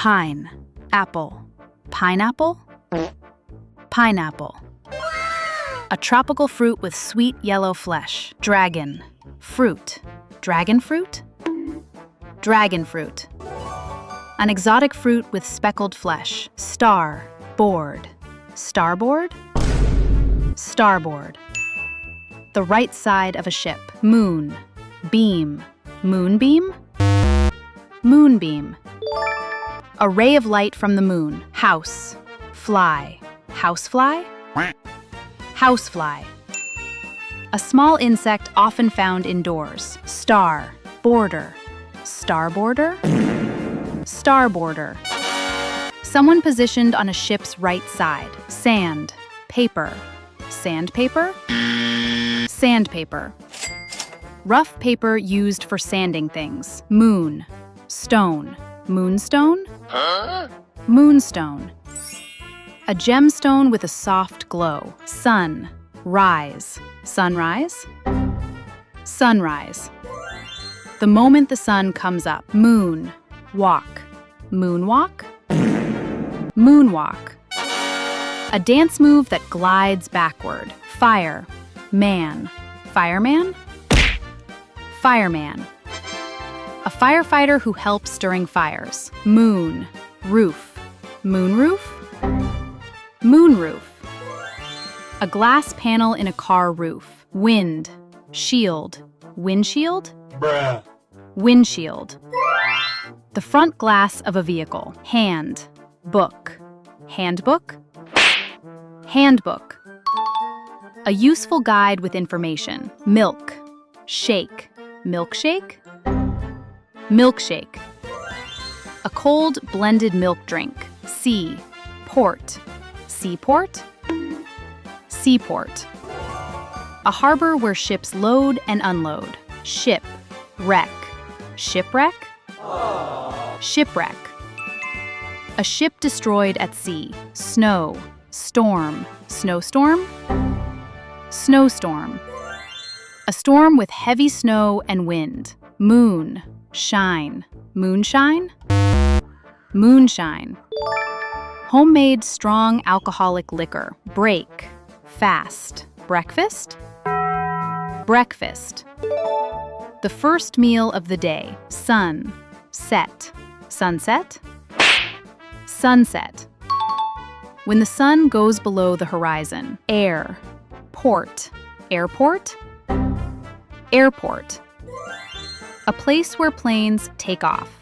Pine, apple, pineapple, pineapple. A tropical fruit with sweet yellow flesh. Dragon, fruit, dragon fruit, dragon fruit. An exotic fruit with speckled flesh. Star, board, starboard, starboard. The right side of a ship. Moon, beam, moonbeam, moonbeam. A ray of light from the moon. House, fly, housefly, housefly. A small insect often found indoors. Star, border, starboarder, starboarder. Someone positioned on a ship's right side. Sand, paper, sandpaper, sandpaper. Rough paper used for sanding things. Moon, stone, moonstone, moonstone. A gemstone with a soft glow. Sun, rise, sunrise, sunrise. The moment the sun comes up. Moon, walk, moonwalk, moonwalk. A dance move that glides backward. Fire, man, fireman, fireman. A firefighter who helps during fires. Moon, roof, moonroof, moonroof. A glass panel in a car roof. Wind, shield, windshield, windshield. The front glass of a vehicle. Hand, book, handbook, handbook. A useful guide with information. Milk, shake, milkshake, milkshake. A cold blended milk drink. Sea, port, seaport, seaport. A harbor where ships load and unload. Ship, wreck, shipwreck, shipwreck. A ship destroyed at sea. Snow, storm, snowstorm, snowstorm. A storm with heavy snow and wind. Moon, shine, moonshine, moonshine. Homemade strong alcoholic liquor. Break, fast, breakfast, breakfast. The first meal of the day. Sun, set, sunset, sunset. When the sun goes below the horizon. Air, port, airport, airport. A place where planes take off.